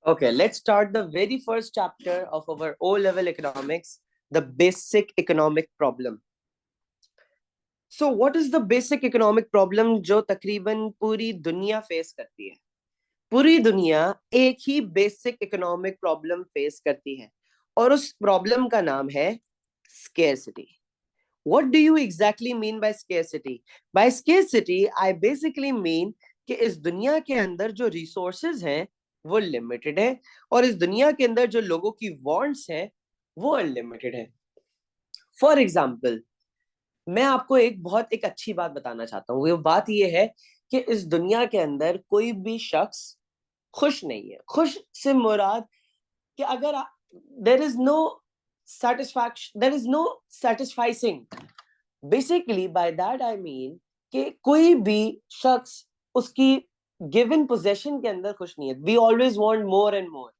Okay, let's start the very first chapter of our O-level economics, the basic economic problem. So what is the basic economic problem जो तकरीबन पूरी दुनिया face करती है? पूरी दुनिया एक ही बेसिक इकोनॉमिक प्रॉब्लम फेस करती है और उस प्रॉब्लम का नाम है scarcity. What do you exactly mean by scarcity? By scarcity, I basically mean कि इस दुनिया के अंदर जो रिसोर्सेज हैं वो लिमिटेड है और इस दुनिया के अंदर जो लोगों की वांट्स हैं वो अनलिमिटेड है. फॉर एग्जाम्पल, मैं आपको एक अच्छी बात बताना चाहता हूँ. वो बात ये है कि इस दुनिया के अंदर कोई भी शख्स खुश नहीं है. खुश से मुराद कि अगर there is no satisfaction, there is no satisfying. Basically by that I mean कि कोई भी शख्स उसकी गिवन पोजेशन के अंदर खुश नहीं है. We always want more and more.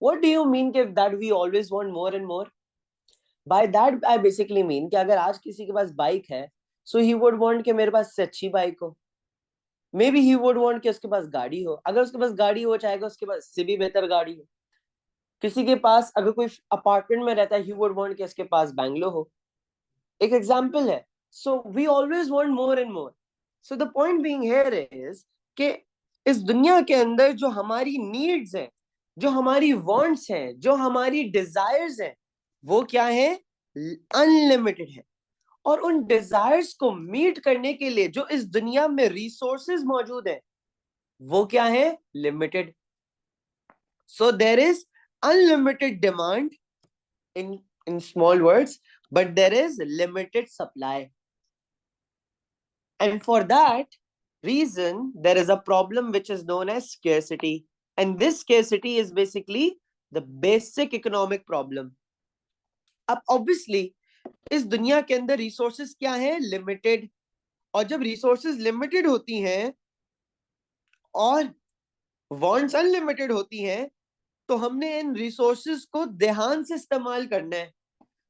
What do you mean कि that we always want more and more? By that I basically mean कि अगर आज किसी के पास बाइक है, सो ही वुड वांट कि मेरे पास से अच्छी बाइक हो. May be he would want कि उसके पास गाड़ी हो. अगर उसके पास गाड़ी हो, चाहेगा उसके पास से भी बेहतर गाड़ी हो. किसी के पास अगर कोई अपार्टमेंट में रहता है, ही वुड वांट कि उसके पास बैंगलो हो. एक एग्जाम्पल है. So we always want more and more. So the point being here is कि इस दुनिया के अंदर जो हमारी नीड्स हैं, जो हमारी वांट्स हैं, जो हमारी डिजायर्स हैं, वो क्या है? अनलिमिटेड है. और उन डिजायर्स को मीट करने के लिए जो इस दुनिया में रिसोर्सेज मौजूद हैं वो क्या है? Limited. So there is unlimited demand in small words, but there is limited supply. And for that reason, there is a problem which is known as scarcity. And this scarcity is basically the basic economic problem. अब obviously इस दुनिया के अंदर resources क्या है? Limited. और जब resources limited होती हैं और वांट्स अनलिमिटेड होती हैं, तो हमने इन रिसोर्सेज को ध्यान से इस्तेमाल करना है.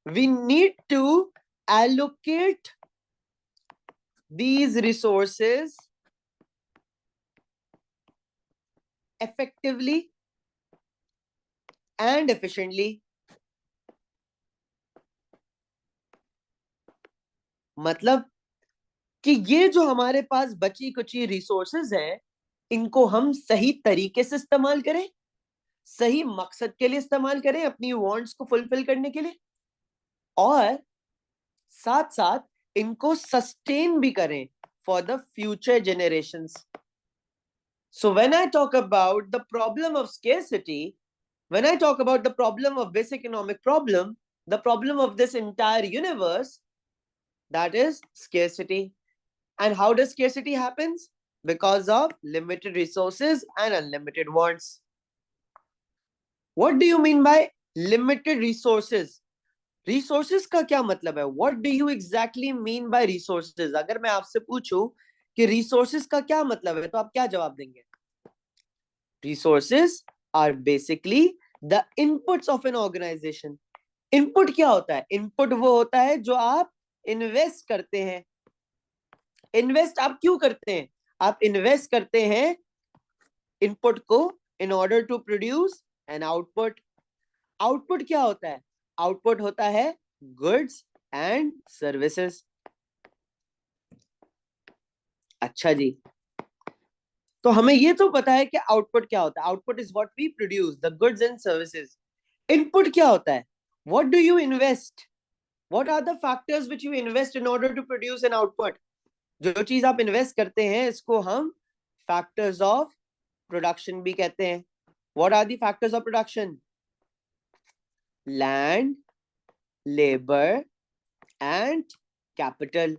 We need to allocate these resources effectively and efficiently. मतलब कि ये जो हमारे पास बची कुची रिसोर्सेज हैं, इनको हम सही तरीके से इस्तेमाल करें, सही मकसद के लिए इस्तेमाल करें, अपनी वांट्स को फुलफिल करने के लिए, और साथ साथ इनको सस्टेन भी करें for the future generations. So when I talk about the problem of scarcity, when I talk about the problem of basic economic problem, the problem of this entire universe, that is scarcity. And how does scarcity happens? Because of limited resources and unlimited wants. What do you mean by limited resources? Resources का क्या मतलब है? What do you exactly mean by resources? अगर मैं आपसे पूछूं कि resources का क्या मतलब है, तो आप क्या जवाब देंगे? Resources are basically the inputs of an organization. Input क्या होता है? Input वो होता है जो आप invest करते हैं. Invest आप क्यों करते हैं? आप invest करते हैं input को in order to produce an output. Output क्या होता है? Output होता है goods and services. अच्छा जी, तो हमें ये तो पता है कि आउटपुट क्या होता है. Output is what we produce, the goods and services. Input क्या होता है? What do you invest? What are the factors which you invest in order to produce an output? जो चीज आप इन्वेस्ट करते हैं इसको हम फैक्टर्स ऑफ प्रोडक्शन भी कहते हैं. What are the factors of production? Land, labour and capital.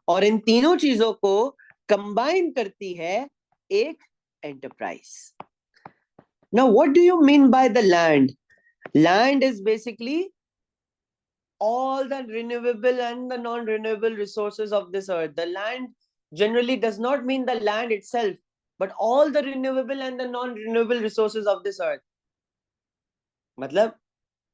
और इन तीनों चीजों को कंबाइन करती है एक enterprise. Now, what do you mean by the land? Land is basically all the renewable and the non-renewable resources of this earth. The land generally does not mean the land itself, but all the renewable and the non-renewable resources of this earth. मतलब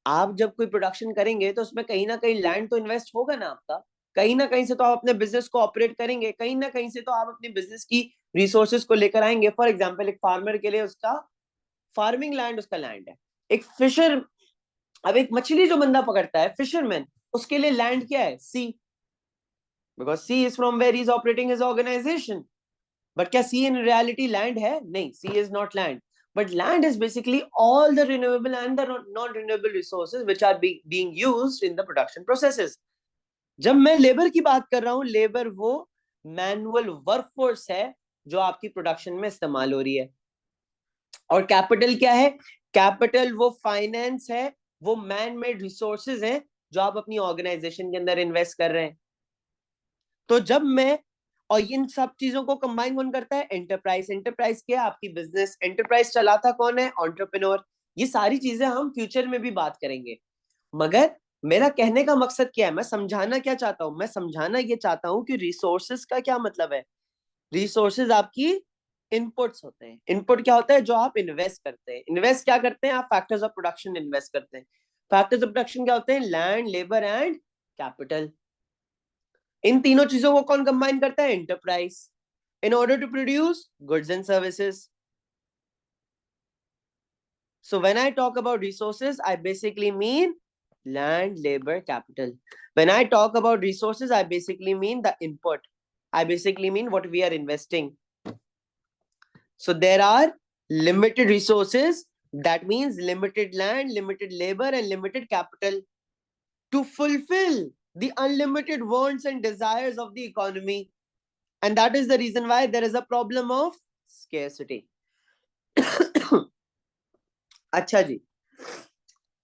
आप जब कोई production करेंगे तो उसमें कहीं ना कहीं लैंड तो इन्वेस्ट होगा ना आपका. कहीं ना कहीं से तो आप अपने बिजनेस को ऑपरेट करेंगे, कहीं ना कहीं से तो आप अपने बिजनेस की रिसोर्सेज को लेकर आएंगे. फॉर एग्जाम्पल, एक फार्मर के लिए उसका फार्मिंग लैंड उसका लैंड है। एक फिशर, अब एक मछली जो बंदा पकड़ता है, फिशरमैन, उसके लिए लैंड क्या है? Sea, because sea is from where is operating his organization. But क्या सी इन रियलिटी लैंड है? नहीं, sea is not land. But land is basically all the renewable and the non-renewable resources which are being used in the production processes. जब मैं labour की बात कर रहा हूं, लेबर वो मैनुअल वर्कफोर्स है जो आपकी प्रोडक्शन में इस्तेमाल हो रही है। और कैपिटल क्या है? कैपिटल वो फाइनेंस है, वो मैन मेड रिसोर्सेज हैं जो आप अपनी ऑर्गेनाइजेशन के अंदर इन्वेस्ट कर रहे हैं। तो जब मैं, और इन सब चीजों को कंबाइन कौन करता है? एंटरप्राइज। एंटरप्राइज क्या है? आपकी बिजनेस। एंटरप्राइज चलाता कौन है? एंटरप्रेन्योर। ये सारी चीजें हम फ्यूचर में भी बात करेंगे। मगर मेरा कहने का मकसद क्या है? मैं समझाना क्या चाहता हूं? मैं समझाना ये चाहता हूं कि रिसोर्सेज का क्या मतलब है। रिसोर्सेज आपकी इनपुट्स होते हैं। इनपुट क्या होता है? जो आप इन्वेस्ट करते हैं। इन्वेस्ट क्या करते हैं आप? फैक्टर्स ऑफ प्रोडक्शन इन्वेस्ट करते हैं। फैक्टर्स ऑफ प्रोडक्शन क्या होते हैं? Land, labour and capital. इन तीनों चीजों को कौन कंबाइन करता है? Enterprise. In order to produce goods and services. So when I talk about resources, I basically mean land, labor, capital. When I talk about resources, I basically mean the input. I basically mean what we are investing. So there are limited resources. That means limited land, limited labor, and limited capital to fulfill the unlimited wants and desires of the economy. And that is the reason why there is a problem of scarcity. अच्छा जी,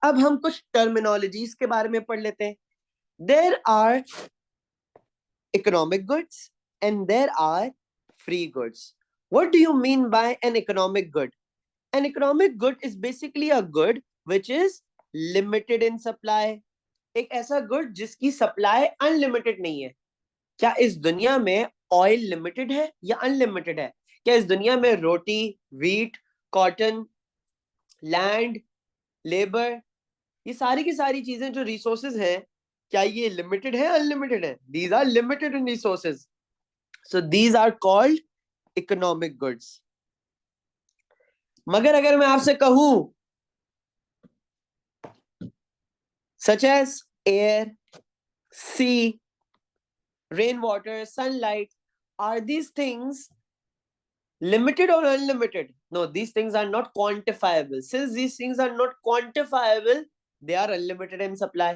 अब हम कुछ terminologies के बारे में पढ़ लेते हैं। There are economic goods and there are free goods. What do you mean by an economic good? An economic good is basically a good which is limited in supply. एक ऐसा गुड जिसकी supply unlimited नहीं है। क्या इस दुनिया में oil limited है या अनलिमिटेड है? क्या इस दुनिया में रोटी, व्हीट, कॉटन, लैंड, लेबर, ये सारी की सारी चीजें जो रिसोर्सेज हैं, क्या ये लिमिटेड है, अनलिमिटेड है? These are limited in resources, so these are called economic goods. मगर अगर मैं आपसे कहूं such as air, sea, rain water, sunlight, are these things limited or unlimited? No, these things are not quantifiable. Since these things are not quantifiable, they are unlimited in supply.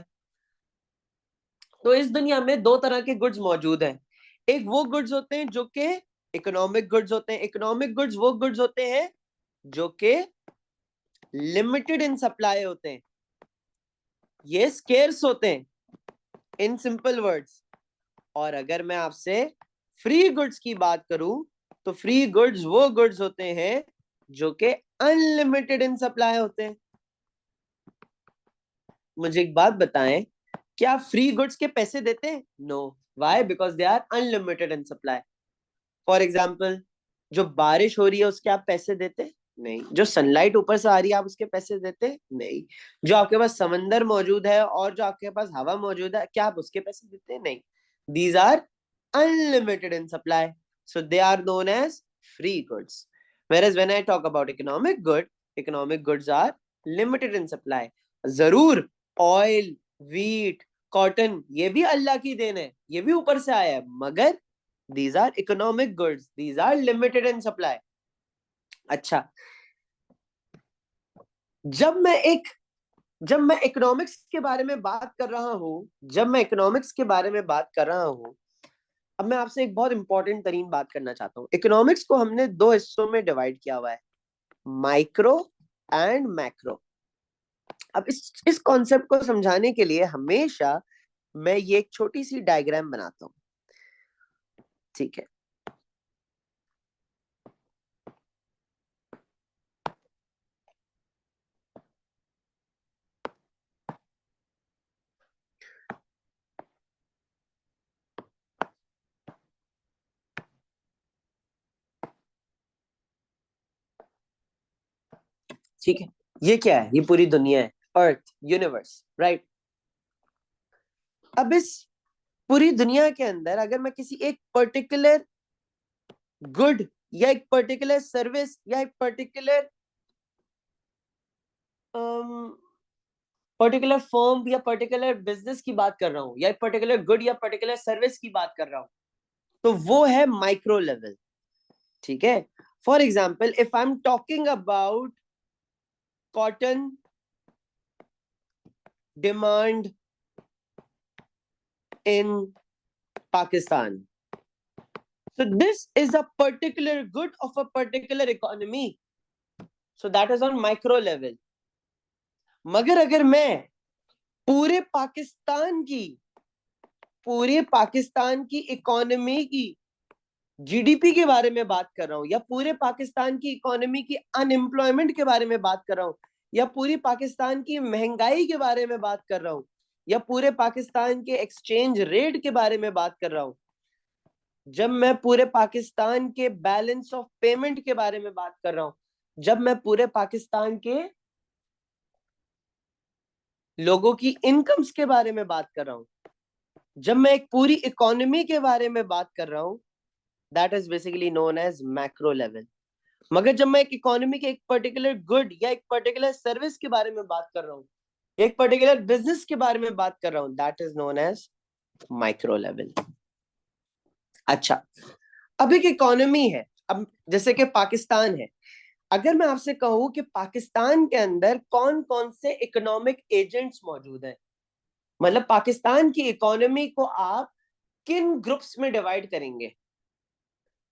तो इस दुनिया में दो तरह के गुड्स मौजूद हैं। एक वो गुड्स होते हैं जो कि इकोनॉमिक गुड्स होते हैं। इकोनॉमिक गुड्स वो गुड्स होते हैं जो कि लिमिटेड इन सप्लाई होते हैं, ये स्केर्स होते हैं, इन सिंपल वर्ड्स। और अगर मैं आपसे फ्री गुड्स की बात करूं, तो फ्री गुड्स वो गुड्स होते हैं जो कि अनलिमिटेड इन सप्लाई होते हैं। मुझे एक बात बताएं, क्या फ्री गुड्स के पैसे देते हैं? No. Why? Because they are unlimited in supply. For example, जो बारिश हो रही है उसके आप पैसे देते? नहीं। जो सनलाइट ऊपर से आ रही है आप उसके पैसे देते? नहीं। जो आपके पास समंदर मौजूद है और जो आपके पास हवा मौजूद है, क्या आप उसके पैसे देते? नहीं। These are unlimited in supply, so they are known as free goods. Whereas when I talk about economic goods are limited in supply. जरूर ऑयल, व्हीट, कॉटन, ये भी अल्लाह की देन है, ये भी ऊपर से आया है, मगर these are economic goods, these are limited in supply. अच्छा, जब मैं एक जब मैं इकोनॉमिक्स के बारे में बात कर रहा हूं जब मैं इकोनॉमिक्स के बारे में बात कर रहा हूं, अब मैं आपसे एक बहुत इंपॉर्टेंट तरीन बात करना चाहता हूं। इकोनॉमिक्स को हमने दो हिस्सों में डिवाइड किया हुआ है, माइक्रो एंड मैक्रो। अब इस कॉन्सेप्ट को समझाने के लिए हमेशा मैं ये एक छोटी सी डायग्राम बनाता हूं, ठीक है? ठीक है, ये क्या है? ये पूरी दुनिया है, अर्थ, यूनिवर्स, राइट? अब इस पूरी दुनिया के अंदर अगर मैं किसी एक पर्टिकुलर गुड या एक पर्टिकुलर सर्विस या एक पर्टिकुलर पर्टिकुलर फर्म या पर्टिकुलर बिजनेस की बात कर रहा हूँ, या पर्टिकुलर गुड या पर्टिकुलर सर्विस की बात कर रहा हूँ, तो वो है माइक्रो लेवल। ठीक है, for example if I am talking about cotton demand in Pakistan, so this is a particular good of a particular economy, so that is on micro level. मगर अगर मैं पूरे पाकिस्तान की इकोनॉमी की जीडीपी के बारे में बात कर रहा हूं, या पूरे पाकिस्तान की इकोनॉमी की अनएम्प्लॉयमेंट के बारे में बात कर रहा हूं, या पूरी पाकिस्तान की महंगाई के बारे में बात कर रहा हूं, या पूरे पाकिस्तान के एक्सचेंज रेट के बारे में बात कर रहा हूं, जब मैं पूरे पाकिस्तान के बैलेंस ऑफ पेमेंट के बारे में बात कर रहा हूं, जब मैं पूरे पाकिस्तान के लोगों की इनकम्स के बारे में बात कर रहा हूं, जब मैं एक पूरी इकोनॉमी के बारे में बात कर रहा हूं, that is basically known as macro level. मगर जब मैं एक इकोनॉमी के एक पर्टिकुलर गुड या एक पर्टिकुलर सर्विस के बारे में बात कर रहा हूं, एक पर्टिकुलर बिजनेस के बारे में बात कर रहा हूं, that is known as micro level. अच्छा, अब एक इकोनॉमी है, अब जैसे कि पाकिस्तान है, अगर मैं आपसे कहूं कि पाकिस्तान के अंदर कौन कौन से इकोनॉमिक एजेंट्स मौजूद हैं, मतलब पाकिस्तान की इकोनॉमी को आप किन ग्रुप्स में डिवाइड करेंगे,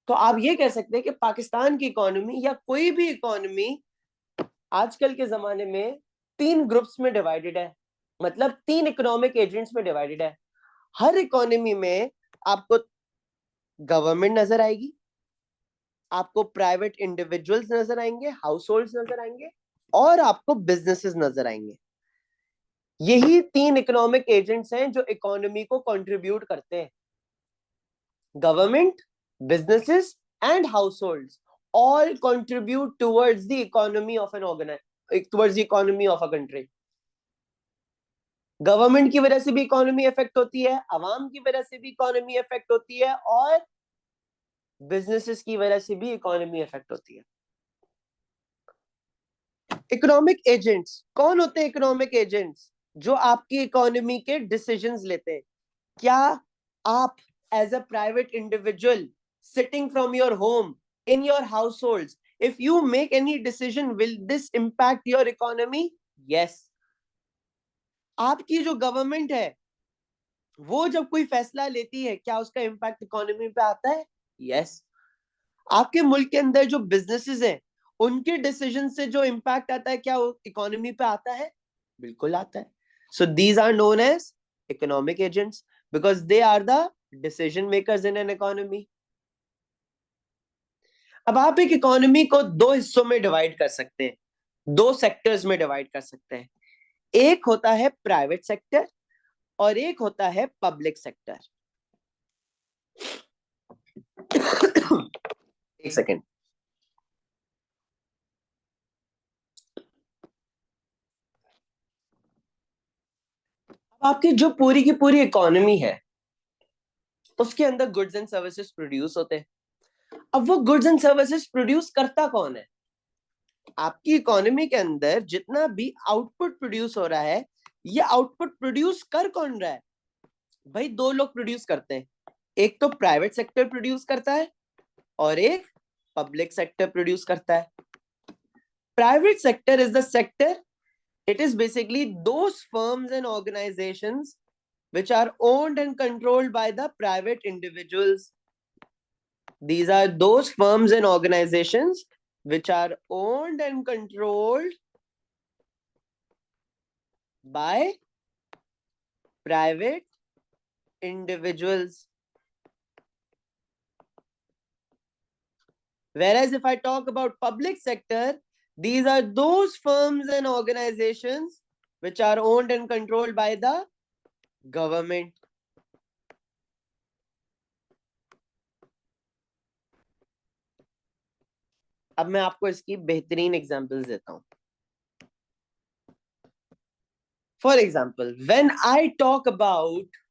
तो आप ये कह सकते हैं कि पाकिस्तान की इकोनॉमी या कोई भी इकोनॉमी आजकल के जमाने में 3 ग्रुप्स में डिवाइडेड है, मतलब 3 इकोनॉमिक एजेंट्स में डिवाइडेड है। हर इकोनॉमी में आपको गवर्नमेंट नजर आएगी, आपको प्राइवेट इंडिविजुअल्स नजर आएंगे, हाउस होल्ड नजर आएंगे, और आपको बिजनेसेस नजर आएंगे। यही 3 इकोनॉमिक एजेंट्स हैं जो इकोनॉमी को कंट्रीब्यूट करते हैं। Government, businesses and house hold all contribute towards the economy of an towards the economy of a country. Government की वजह से भी इकोनॉमी इफेक्ट होती है, अवाम की वजह से भी इकोनॉमी इफेक्ट होती है, और बिजनेसेस की वजह से भी इकोनॉमी इफेक्ट होती है। इकोनॉमिक एजेंट्स कौन होते हैं? इकोनॉमिक एजेंट्स जो आपकी इकोनॉमी के डिसीजंस लेते हैं। क्या आप as a private individual sitting from your home in your household, if you make any decision, will this impact your economy? Yes. आपकी जो गवर्नमेंट है वो जब कोई फैसला लेती है, क्या उसका इंपैक्ट इकोनॉमी पे आता है? यस। आपके मुल्क के अंदर जो बिजनेसेस हैं उनके डिसीजन से जो इंपैक्ट आता है, क्या वो इकोनॉमी पे आता है? बिल्कुल आता है। So these are known as economic agents because they are the decision makers in an economy. अब आप एक इकोनॉमी को 2 हिस्सों में डिवाइड कर सकते हैं, 2 सेक्टर्स में डिवाइड कर सकते हैं। एक होता है प्राइवेट सेक्टर और एक होता है पब्लिक सेक्टर। एक सेकेंड। आपकी जो पूरी की पूरी इकोनॉमी है उसके अंदर गुड्स एंड सर्विसेज प्रोड्यूस होते हैं। अब वो गुड्स एंड सर्विसेज प्रोड्यूस करता कौन है? आपकी इकोनॉमी के अंदर जितना भी आउटपुट प्रोड्यूस हो रहा है, ये आउटपुट प्रोड्यूस कर कौन रहा है? भाई 2 लोग प्रोड्यूस करते हैं, एक तो प्राइवेट सेक्टर प्रोड्यूस करता है और एक पब्लिक सेक्टर प्रोड्यूस करता है। Private sector is the sector, it is basically those firms and organizations which are owned and controlled by the private individuals. These are those firms and organizations which are owned and controlled by private individuals. Whereas if I talk about public sector, these are those firms and organizations which are owned and controlled by the government. अब मैं आपको इसकी बेहतरीन examples देता हूं। For example, when I talk about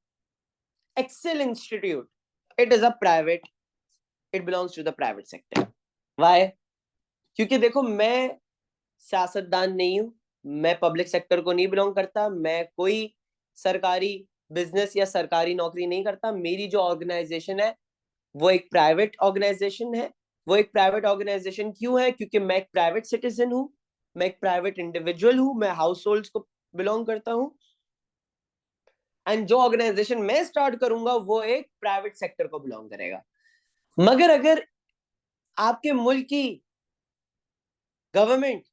Excel Institute, it is a private, it belongs to the private sector. Why? क्योंकि देखो मैं सियासतदान नहीं हूं, मैं पब्लिक सेक्टर को नहीं बिलोंग करता, मैं कोई सरकारी बिजनेस या सरकारी नौकरी नहीं करता, मेरी जो ऑर्गेनाइजेशन है वो एक प्राइवेट ऑर्गेनाइजेशन है। वो एक प्राइवेट ऑर्गेनाइजेशन क्यों है? क्योंकि मैं एक प्राइवेट सिटीजन हूँ, मैं एक प्राइवेट इंडिविजुअल हूँ, मैं हाउस होल्ड को बिलोंग करता हूँ। एंड जो ऑर्गेनाइजेशन मैं स्टार्ट करूंगा वो एक प्राइवेट सेक्टर को बिलोंग करेगा। मगर अगर आपके मुल्क की गवर्नमेंट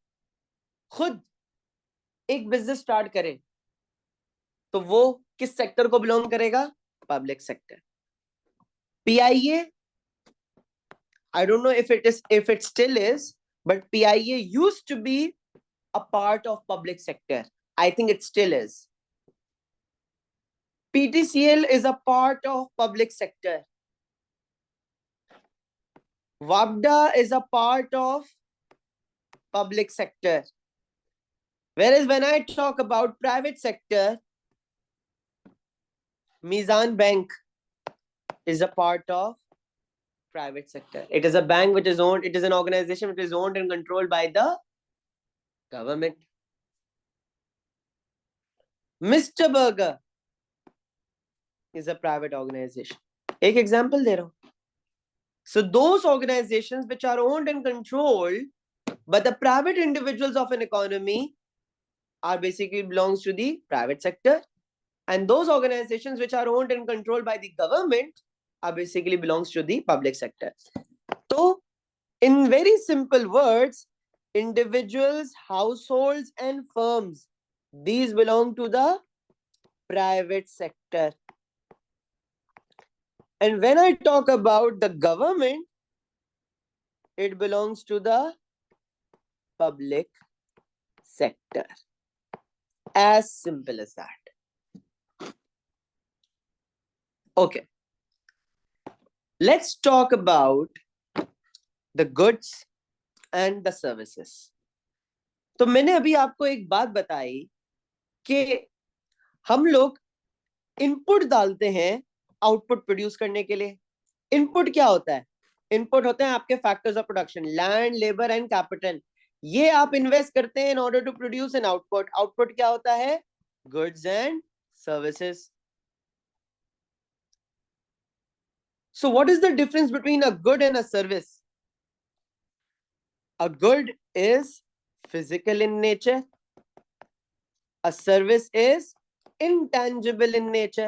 खुद एक बिजनेस स्टार्ट करे तो वो किस सेक्टर को बिलोंग करेगा? Public sector. PIA, I don't know if it still is, but PIA used to be a part of public sector. I think it still is. PTCL is a part of public sector. WAPDA is a part of public sector. Whereas when I talk about private sector, Mizan Bank is a part of private sector. It is a bank which is owned, it is an organization which is owned and controlled by the government. Mr. Burger is a private organization. एक example दे रहा हूं. So those organizations which are owned and controlled by the private individuals of an economy are basically belongs to the private sector, and those organizations which are owned and controlled by the government are basically belongs to the public sector. So in very simple words, individuals, households and firms, these belong to the private sector. And when I talk about the government, it belongs to the public sector. As simple as that. Okay. Let's talk about the goods and the services. तो मैंने अभी आपको एक बात बताई कि हम लोग इनपुट डालते हैं आउटपुट प्रोड्यूस करने के लिए। इनपुट क्या होता है? इनपुट होते हैं आपके factors of production, land, labour and capital. ये आप इन्वेस्ट करते हैं in order to produce an output. Output क्या होता है? Goods and services. So what is the difference between a good and a service? A good is physical in nature. A service is intangible in nature.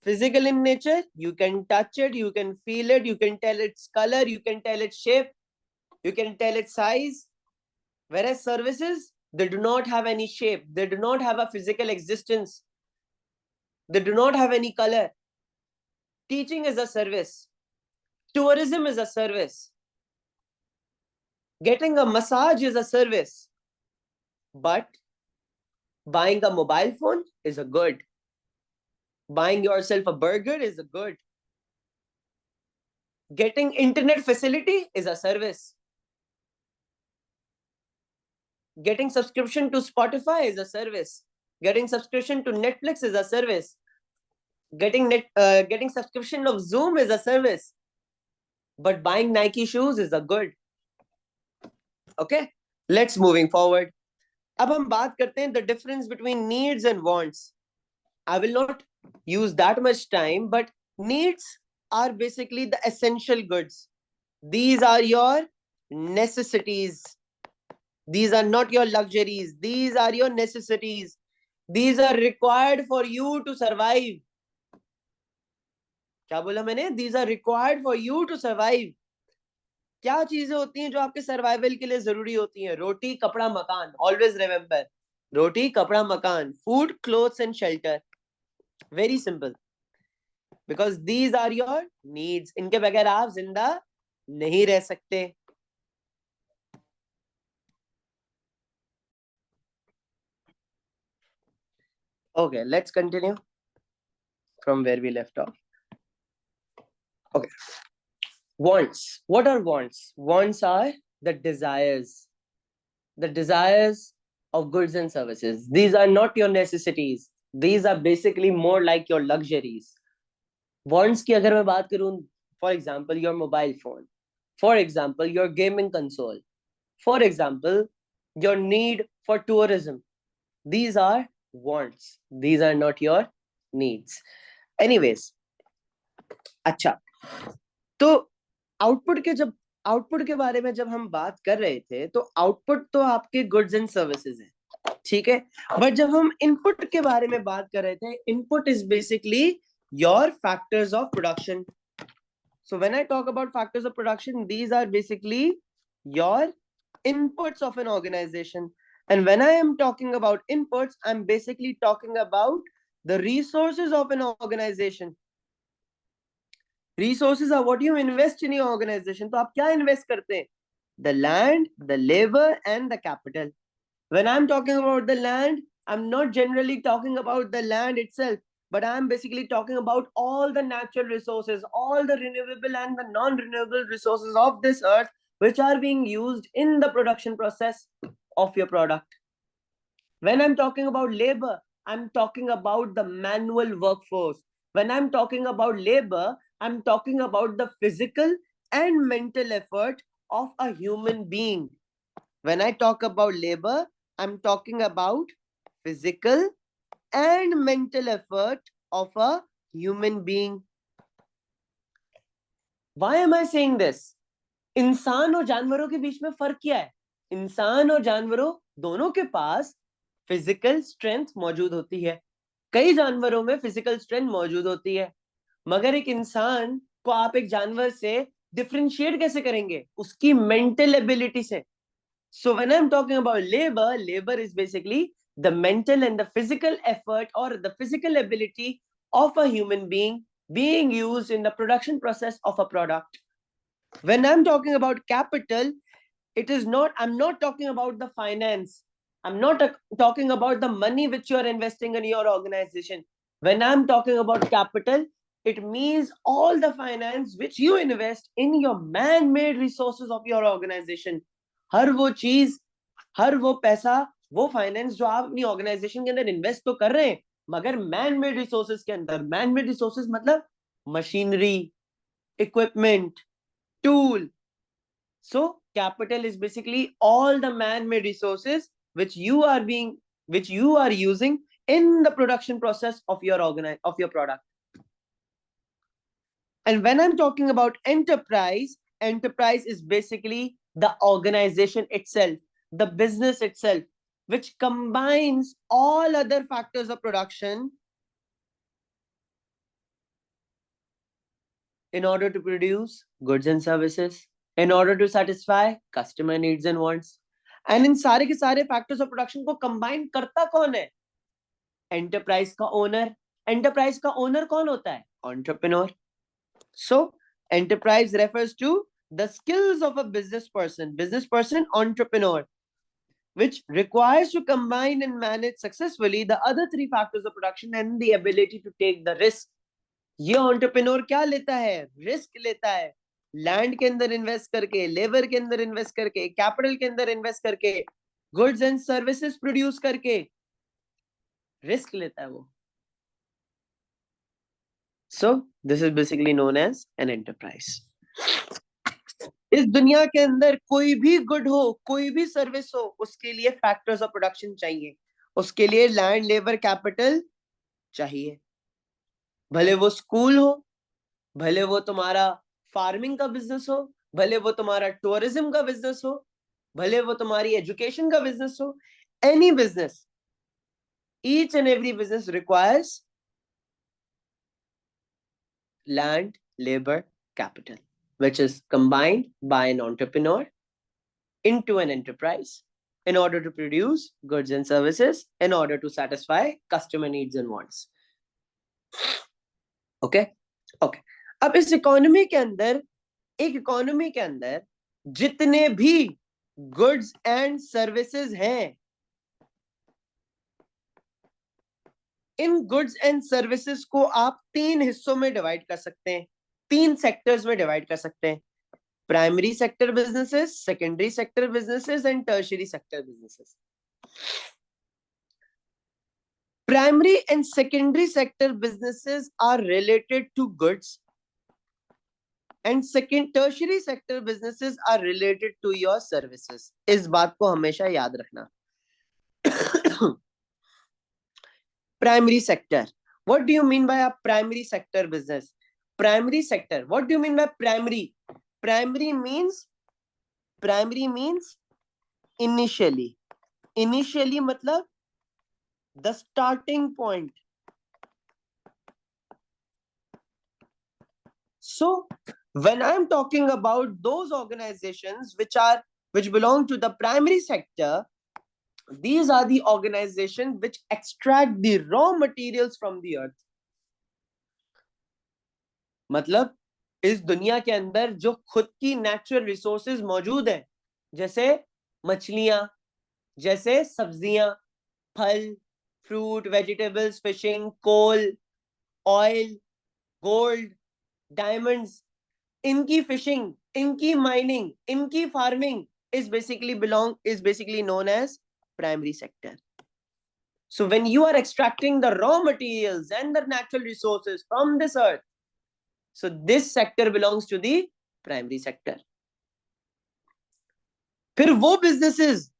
Physical in nature, you can touch it, you can feel it, you can tell its color, you can tell its shape, you can tell its size. Whereas services, they do not have any shape, they do not have a physical existence, they do not have any color. Teaching is a service. Tourism is a service. Getting a massage is a service. But buying a mobile phone is a good. Buying yourself a burger is a good. Getting internet facility is a service. Getting subscription to Spotify is a service. Getting subscription to Netflix is a service. Getting subscription of Zoom is a service. But buying Nike shoes is a good. Okay, let's moving forward. अब हम बात करते हैं the difference between needs and wants. I will not use that much time, but needs are basically the essential goods. These are your necessities. These are not your luxuries. These are your necessities. These are required for you to survive. क्या बोला मैंने? These are required for you to survive. क्या चीजें होती हैं जो आपके survival के लिए जरूरी होती हैं? रोटी, कपड़ा, मकान. Always remember. रोटी, कपड़ा, मकान. Food, clothes and shelter. Very simple. Because these are your needs. इनके बगैर आप जिंदा नहीं रह सकते. Okay, let's continue from where we left off. Okay. Wants. What are wants? Wants are the desires. The desires of goods and services. These are not your necessities. These are basically more like your luxuries. Wants की अगर मैं बात करूं, for example, your mobile phone. For example, your gaming console. For example, your need for tourism. These are wants. These are not your needs. Anyways, अच्छा, तो output के बारे में जब हम बात कर रहे थे, तो आउटपुट तो आपके गुड्स एंड सर्विसेज है, ठीक है। बट जब हम इनपुट के बारे में बात कर रहे थे, input is basically your factors of production. So when I talk about factors of production, these are basically your inputs of an organization. And when I am talking about inputs, I'm basically talking about the resources of an organization. Resources are what you invest in your organization. तो आप क्या invest करते हैं? The land, the labor, and the capital. When I'm talking about the land, I'm not generally talking about the land itself, but I'm basically talking about all the natural resources, all the renewable and the non-renewable resources of this earth, which are being used in the production process of your product. When I'm talking about labor, I'm talking about the manual workforce. When I'm talking about labor, I'm talking about the physical and mental effort of a human being. When I talk about labor, I'm talking about physical and mental effort of a human being. Why am I saying this? इंसान और जानवरों के बीच में फर्क क्या है? इंसान और जानवरों दोनों के पास फिजिकल स्ट्रेंथ मौजूद होती है. कई जानवरों में फिजिकल स्ट्रेंथ मौजूद होती है, मगर एक इंसान को आप एक जानवर से डिफरेंशिएट कैसे करेंगे? उसकी मेंटल एबिलिटी से. So when I'm talking about labor, labor is basically the mental and the physical effort or the physical ability of a human being used in the production process of a product. When I'm talking about capital, I'm not talking about the finance. I'm not talking about the money which you are investing in your organization. When I'm talking about capital, it means all the finance which you invest in your man-made resources of your organization. हर वो चीज, हर वो पैसा, वो finance जो आप अपनी organisation के अंदर इन्वेस्ट तो कर रहे हैं, मगर मैन मेड रिसोर्सेज के अंदर. मैन मेड रिसोर्सेज मतलब machinery, equipment, tool. So capital is basically all the man-made resources which you are using in the production process of your product. And when I'm talking about enterprise, enterprise is basically the organization itself, the business itself, which combines all other factors of production in order to produce goods and services, in order to satisfy customer needs and wants. And in सारे के सारे factors of production को combine करता कौन है? Enterprise का owner. Enterprise का owner कौन होता है? Entrepreneur. So enterprise refers to the skills of a business person, entrepreneur, which requires to combine and manage successfully the other three factors of production and the ability to take the risk. ये entrepreneur क्या लेता है? Risk लेता है. Land के अंदर invest करके, labour के अंदर इन्वेस्ट करके, कैपिटल के अंदर इन्वेस्ट करके, गुड्स एंड सर्विसेज प्रोड्यूस करके रिस्क लेता है वो. So this is basically known as an enterprise. इस दुनिया के अंदर कोई भी गुड हो, कोई भी सर्विस हो, उसके लिए फैक्टर्स ऑफ प्रोडक्शन चाहिए. उसके लिए लैंड, लेबर, कैपिटल चाहिए. भले वो स्कूल हो, भले वो तुम्हारा फार्मिंग का बिजनेस हो, भले वो तुम्हारा टूरिज्म का बिजनेस हो, भले वो तुम्हारी एजुकेशन का बिजनेस हो, any business, each and every business requires land, labor, capital, which is combined by an entrepreneur into an enterprise in order to produce goods and services, in order to satisfy customer needs and wants. Okay? Okay. अब इस economy के अंदर, एक economy के अंदर जितने भी goods and services हैं, इन गुड्स एंड सर्विसेज को आप तीन हिस्सों में डिवाइड कर सकते हैं, तीन सेक्टर्स में डिवाइड कर सकते हैं. Primary sector businesses, secondary sector businesses and tertiary sector businesses. Primary and secondary sector businesses are related to goods. And second tertiary sector businesses are related to your services. इस बात को हमेशा याद रखना। Primary sector, what do you mean by a primary sector business? Primary sector, what do you mean by primary? Primary means initially, मतलब the starting point. So when I am talking about those organizations which belong to the primary sector, these are the organizations which extract the raw materials from the earth. मतलब इस दुनिया के अंदर जो खुद की natural resources मौजूद हैं, जैसे मछलियां, जैसे सब्जियां, फल, फ्रूट, वेजिटेबल्स, फिशिंग, कोल, ऑयल, गोल्ड, डायमंड्स, इनकी फिशिंग, इनकी माइनिंग, इनकी farming is basically known as primary sector. So when you are extracting the raw materials and the natural resources from this earth, so this sector belongs to the primary sector. फिर वो businesses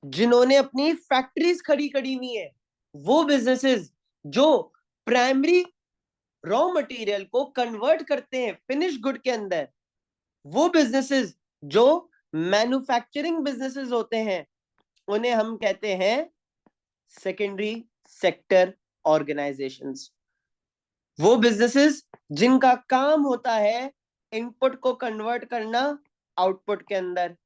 जिन्होंने अपनी factories खड़ी करी हुई है, वो businesses जो प्राइमरी रॉ मटेरियल को कन्वर्ट करते हैं फिनिश गुड के अंदर, वो बिजनेसेस जो मैन्युफैक्चरिंग बिजनेसेस होते हैं, उन्हें हम कहते हैं सेकेंडरी सेक्टर ऑर्गेनाइजेशंस। वो बिजनेसेस जिनका काम होता है इनपुट को कन्वर्ट करना आउटपुट के अंदर,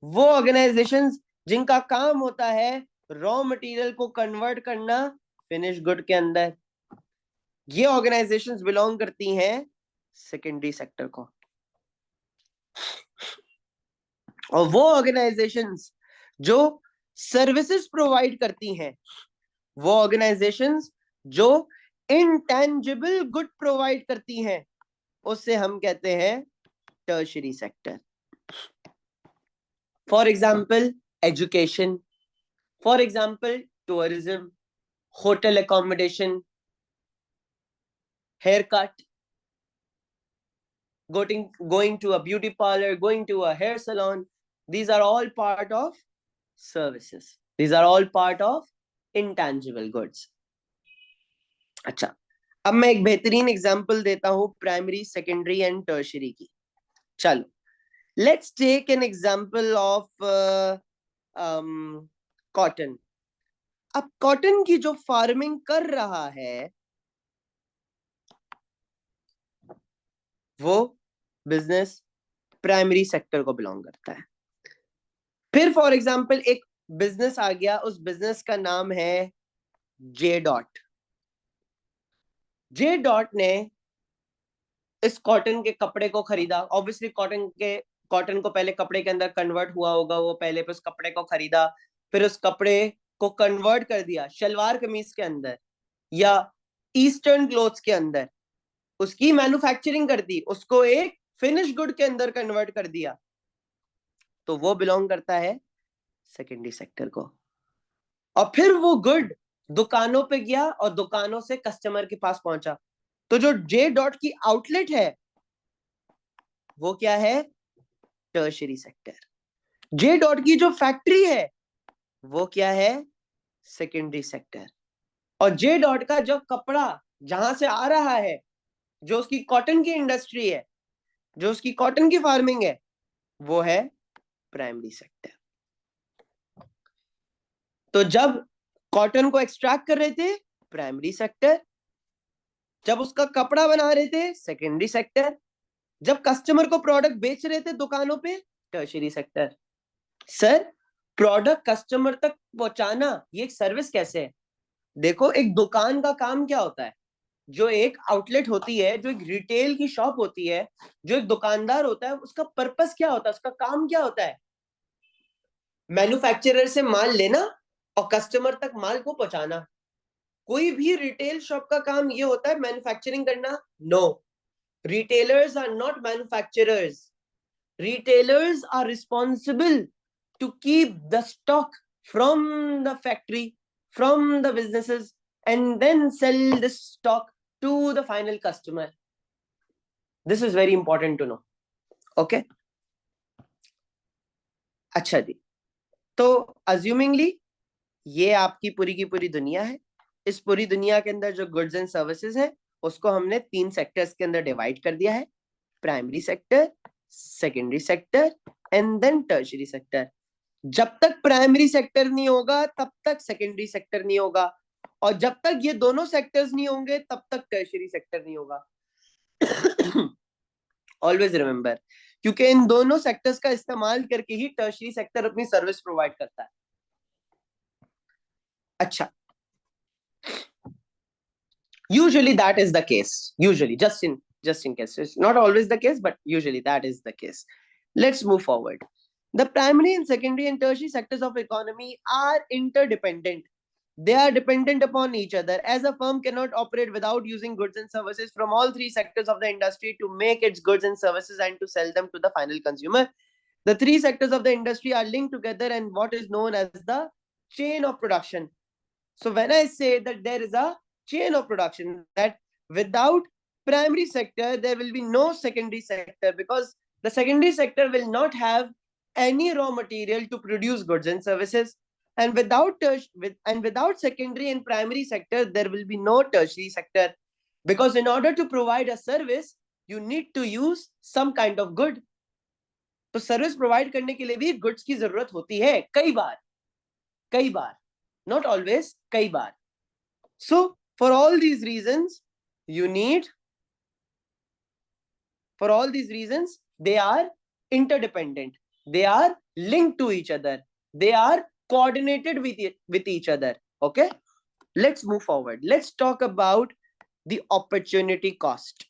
वो ऑर्गेनाइजेशंस जिनका काम होता है रॉ मटेरियल को कन्वर्ट करना फिनिश गुड के अंदर, ये ऑर्गेनाइजेशंस बिलोंग करती हैं सेकेंडरी सेक्टर को। और वो ऑर्गेनाइजेशंस जो सर्विसेज प्रोवाइड करती हैं, वो ऑर्गेनाइजेशंस जो इंटेंजिबल गुड प्रोवाइड करती हैं, उससे हम कहते हैं tertiary sector. For example education, for example tourism, hotel accommodation, hair cut, going to a beauty parlor, going to a hair salon, these are all part of services. These are all part of intangible goods. अच्छा, अब मैं एक बेहतरीन example देता हूं primary, secondary and tertiary की। चलो, let's take an example of cotton. अब कॉटन की जो फार्मिंग कर रहा है, वो बिजनेस प्राइमरी सेक्टर को बिलोंग करता है। फिर फॉर एग्जांपल एक बिजनेस आ गया, उस बिजनेस का नाम है जे डॉट। जे डॉट ने इस कॉटन के कपड़े को खरीदा। ऑब्वियसली कॉटन को पहले कपड़े के अंदर कन्वर्ट हुआ होगा, वो पहले उस कपड़े को खरीदा, फिर उस कपड़े को कन्वर्ट कर दिया शलवार कमीज के अंदर या ईस्टर्न क्लोथ्स के अंदर, उसकी मैन्युफैक्चरिंग कर दी, उसको एक फिनिश गुड के अंदर कन्वर्ट कर दिया, तो वो बिलोंग करता है सेकेंडरी सेक्टर को। और फिर वो गुड दुकानों पे गया और दुकानों से कस्टमर के पास पहुंचा, तो जो जे डॉट की आउटलेट है वो क्या है? Tertiary sector. जे डॉट की जो फैक्ट्री है वो क्या है? Secondary sector. और जे डॉट का जो कपड़ा जहां से आ रहा है, जो उसकी कॉटन की इंडस्ट्री है, जो उसकी कॉटन की फार्मिंग है, वो है प्राइमरी सेक्टर। तो जब कॉटन को एक्सट्रैक्ट कर रहे थे, प्राइमरी सेक्टर। जब उसका कपड़ा बना रहे थे, सेकेंडरी सेक्टर। जब कस्टमर को प्रोडक्ट बेच रहे थे दुकानों पे, tertiary sector. Sir, product customer तक पहुंचाना ये एक सर्विस कैसे है? देखो, एक दुकान का काम क्या होता है? जो एक आउटलेट होती है, जो एक रिटेल की शॉप होती है, जो एक दुकानदार होता है, उसका पर्पस क्या होता है? उसका काम क्या होता है? मैन्युफैक्चरर से माल लेना और कस्टमर तक माल को पहुंचाना। कोई भी रिटेल शॉप का काम ये होता है मैन्युफैक्चरिंग करना? No, retailers are not manufacturers. Retailers are responsible to keep the stock from the factory, from the businesses, and then sell this stock to the final customer. This is very important to know. Okay, अच्छा जी। तो assumingly ये आपकी पूरी की पूरी दुनिया है। इस पूरी दुनिया के अंदर जो गुड्स एंड सर्विसेज है उसको हमने 3 सेक्टर्स के अंदर डिवाइड कर दिया है, primary sector, secondary sector and then tertiary sector. जब तक प्राइमरी सेक्टर नहीं होगा तब तक सेकेंडरी सेक्टर नहीं होगा, और जब तक ये दोनों सेक्टर्स नहीं होंगे तब तक टर्शरी सेक्टर नहीं होगा। ऑलवेज रिमेंबर, क्योंकि इन दोनों सेक्टर्स का इस्तेमाल करके ही टर्शरी सेक्टर अपनी सर्विस प्रोवाइड करता है। अच्छा, usually that is the case, usually just in case it's not always the case, but usually that is the case. Let's move forward. The primary and secondary and tertiary sectors of economy are interdependent. They are dependent upon each other, as a firm cannot operate without using goods and services from all 3 sectors of the industry to make its goods and services and to sell them to the final consumer. The 3 sectors of the industry are linked together and what is known as the chain of production. So when I say that there is a chain of production, that without primary sector, there will be no secondary sector, because the secondary sector will not have any raw material to produce goods and services. And without secondary and primary sector, there will be no tertiary sector, because in order to provide a service, you need to use some kind of good. तो service provide करने के लिए भी goods की जरूरत होती है, कई बार, not always, कई बार. So for all these reasons, they are interdependent, they are linked to each other, they are coordinated with each other. Okay, let's move forward. Let's talk about the opportunity cost.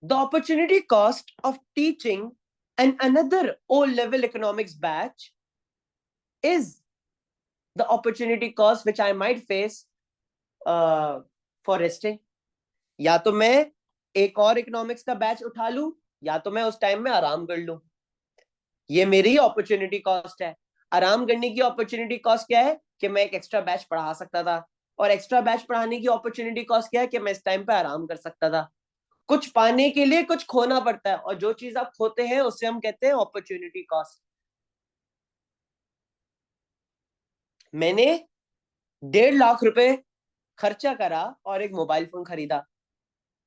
The opportunity cost of teaching another O-level economics batch is the opportunity cost which I might face for resting. या तो मैं एक और economics का batch उठा लूं, या तो मैं उस टाइम में आराम कर लूं. ये मेरी अपॉर्चुनिटी कॉस्ट है. आराम करने की अपॉर्चुनिटी कॉस्ट क्या है कि मैं एक एक्स्ट्रा बैच पढ़ा सकता था, और एक्स्ट्रा बैच पढ़ाने की अपॉर्चुनिटी कॉस्ट क्या है कि मैं इस टाइम पे आराम कर सकता था. कुछ पाने के लिए कुछ खोना पड़ता है, और जो चीज आप खोते हैं उससे हम कहते हैं अपॉर्चुनिटी कॉस्ट. मैंने 1.5 लाख रुपए खर्चा करा और एक मोबाइल फोन खरीदा.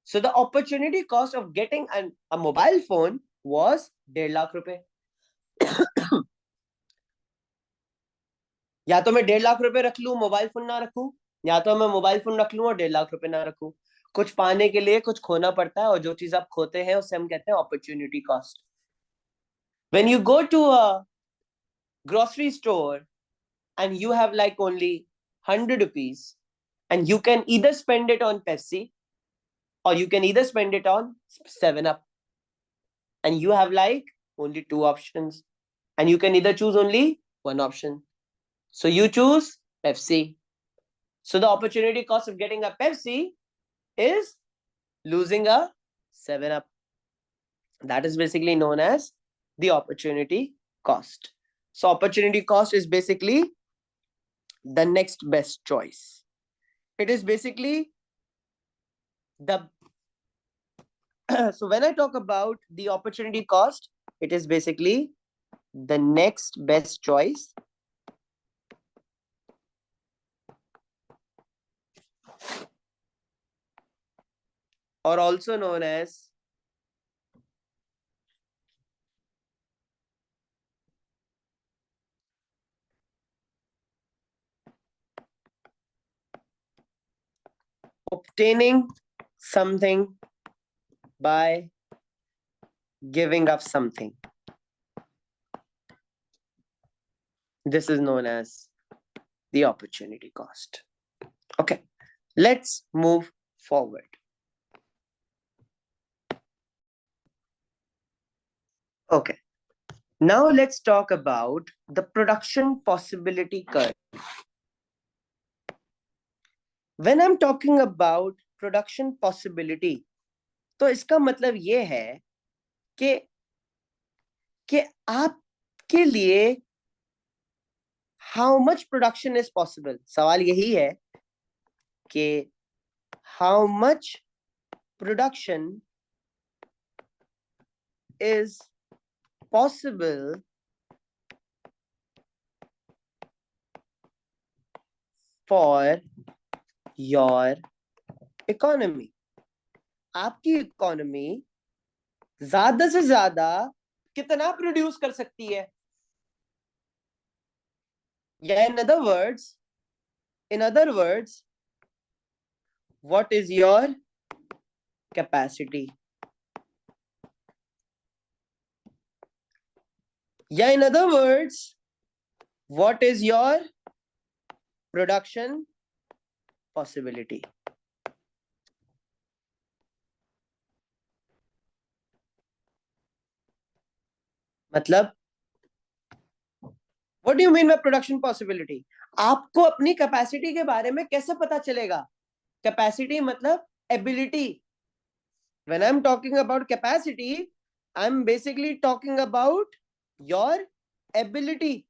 So the opportunity cost of getting a mobile phone was 1.5 lakh रुपए. या तो मैं 1.5 लाख रुपए रख लूं, मोबाइल फोन ना रखूं, या तो मैं मोबाइल फोन रख लूं और 1.5 लाख रुपए ना रखूं. कुछ पाने के लिए कुछ खोना पड़ता है, और जो चीज आप खोते हैं उसे हम कहते हैं opportunity cost. When you go to a grocery store and you have like only 100 rupees, and you can either spend it on Pepsi or you can either spend it on 7 Up, and you have like only 2 options, and you can either choose only one option. So you choose Pepsi. So the opportunity cost of getting a Pepsi is losing a 7 Up. That is basically known as the opportunity cost. So opportunity cost is basically the next best choice. It is basically the so when I talk about the opportunity cost, it is basically the next best choice, or also known as obtaining something by giving up something. This is known as the opportunity cost. Okay, let's move forward. Okay, now let's talk about the production possibility curve. When I'm talking about production possibility, तो इसका मतलब ये है कि आपके लिए how much production is possible. सवाल यही है कि how much production is possible for your economy. आपकी इकोनॉमी ज्यादा से ज्यादा कितना प्रोड्यूस कर सकती है, या in other words, what is your capacity? या in other words, what is your production possibility? मतलब what do you mean by production possibility? आपको अपनी कैपेसिटी के बारे में कैसे पता चलेगा? कैपेसिटी मतलब ability. When I am talking about capacity, I am basically talking about your ability.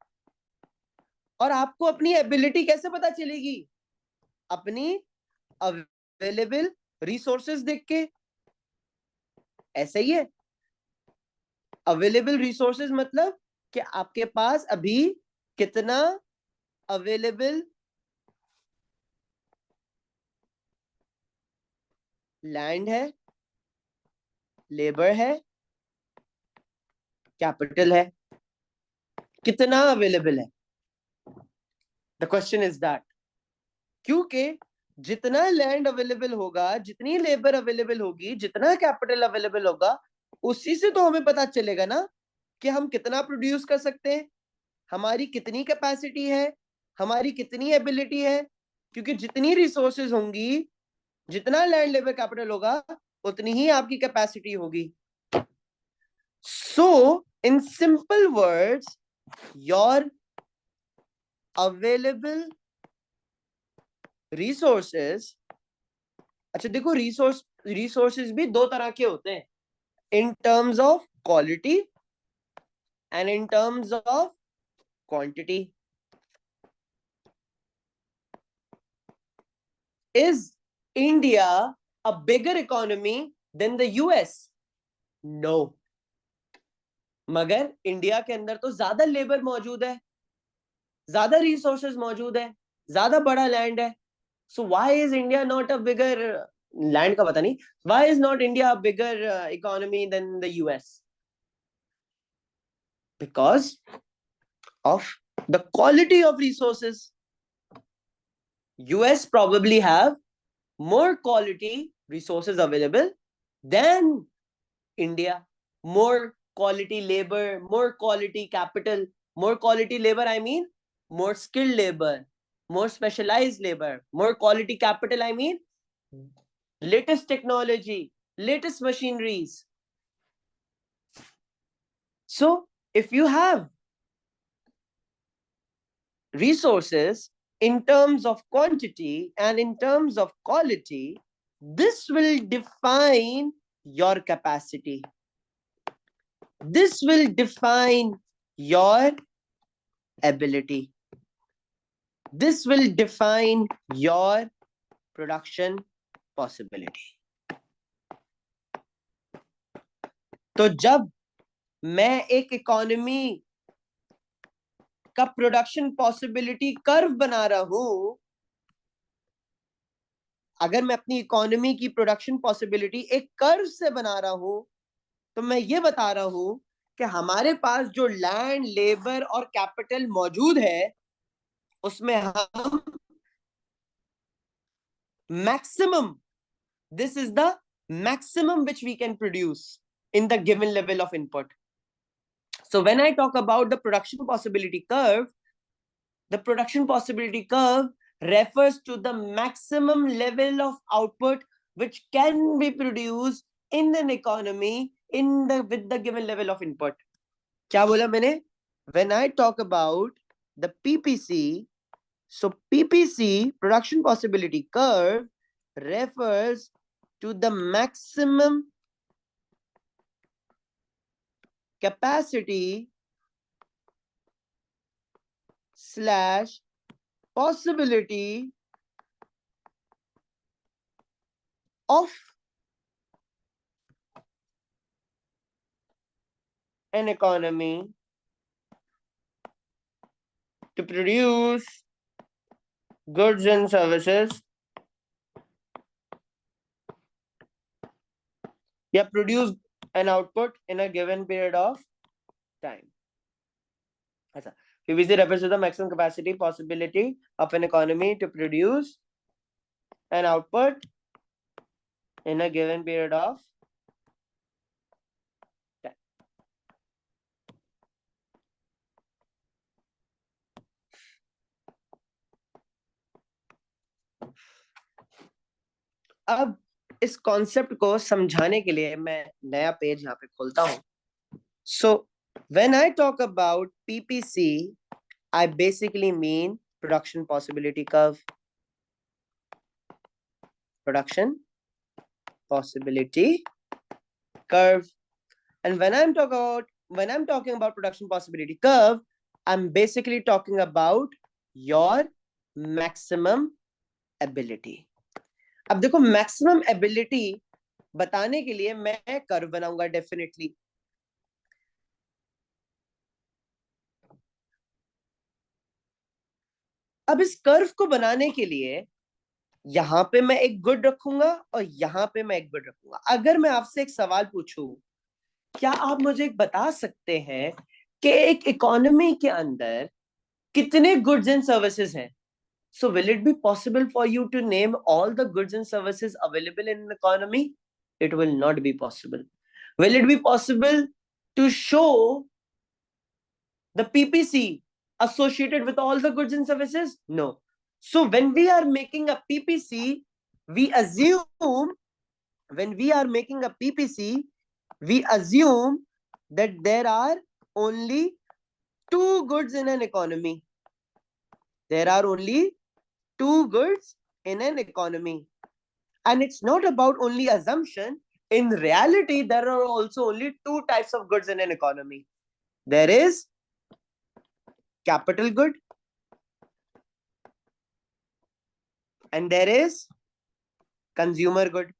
और आपको अपनी एबिलिटी कैसे पता चलेगी? अपनी अवेलेबल रिसोर्सेज देख के. ऐसा ही है. अवेलेबल रिसोर्सेज मतलब कि आपके पास अभी कितना अवेलेबल लैंड है, लेबर है, कैपिटल है, कितना अवेलेबल है. The question is that. क्योंकि जितना लैंड अवेलेबल होगा, जितनी लेबर अवेलेबल होगी, जितना कैपिटल अवेलेबल होगा, उसी से तो हमें पता चलेगा ना कि हम कितना प्रोड्यूस कर सकते हैं, हमारी कितनी कैपेसिटी है, हमारी कितनी एबिलिटी है. क्योंकि जितनी रिसोर्सेज होंगी, जितना लैंड लेबर कैपिटल होगा, उतनी ही आपकी कैपेसिटी होगी. So in simple words, your available resources. अच्छा देखो, रिसोर्सेज भी दो तरह के होते हैं, in terms of quality and in terms of quantity. Is India a bigger economy than the US? No. मगर इंडिया के अंदर तो ज्यादा लेबर मौजूद है, ज्यादा रिसोर्सेज मौजूद है, ज्यादा बड़ा लैंड है. So why is India not a bigger, land का पता नहीं, why is not India a bigger economy than the US? Because of the quality of resources. US probably have more quality resources available than India. More quality labor, more quality capital. More quality labor, I mean more skilled labor, more specialized labor. More quality capital, I mean latest technology, latest machineries. So if you have resources in terms of quantity and in terms of quality, this will define your capacity. This will define your ability. This will define your production possibility. तो जब मैं एक economy का production possibility curve बना रहा हूं, अगर मैं अपनी इकोनॉमी की प्रोडक्शन पॉसिबिलिटी एक कर्व से बना रहा हूं, तो मैं ये बता रहा हूं कि हमारे पास जो लैंड, लेबर और कैपिटल मौजूद है, उसमें हम maximum, this is the maximum which we can produce in the given level of input. So when I talk about the production possibility curve, the production possibility curve refers to the maximum level of output which can be produced in an economy with the given level of input. क्या बोला मैंने? When I talk about the PPC, so PPC, production possibility curve, refers to the maximum capacity slash possibility of an economy to produce goods and services, या produce an output in a given period of time. अच्छा, PVC refers to the maximum capacity possibility of an economy to produce an output in a given period of time. अब इस concept को समझाने के लिए मैं नया पेज यहाँ पे खोलता हूँ. So when I talk about PPC, I basically mean production possibility curve. Production possibility curve. And when I'm talking about production possibility curve, I'm basically talking about your maximum ability. अब देखो, maximum ability बताने के लिए मैं curve बनाऊंगा definitely. अब इस curve को बनाने के लिए यहां पे मैं एक गुड रखूंगा और यहां पे मैं एक गुड रखूंगा. अगर मैं आपसे एक सवाल पूछूं, क्या आप मुझे बता सकते हैं कि एक इकोनॉमी के अंदर कितने गुड्स एंड सर्विसेज हैं? So will it be possible for you to name all the goods and services available in an economy? It will not be possible. Will it be possible to show the PPC associated with all the goods and services? No. So when we are making a PPC, we assume that there are only two goods in an economy. There are only two goods in an economy. And it's not about only assumption. In reality, there are also only two types of goods in an economy. There is capital good and there is consumer good.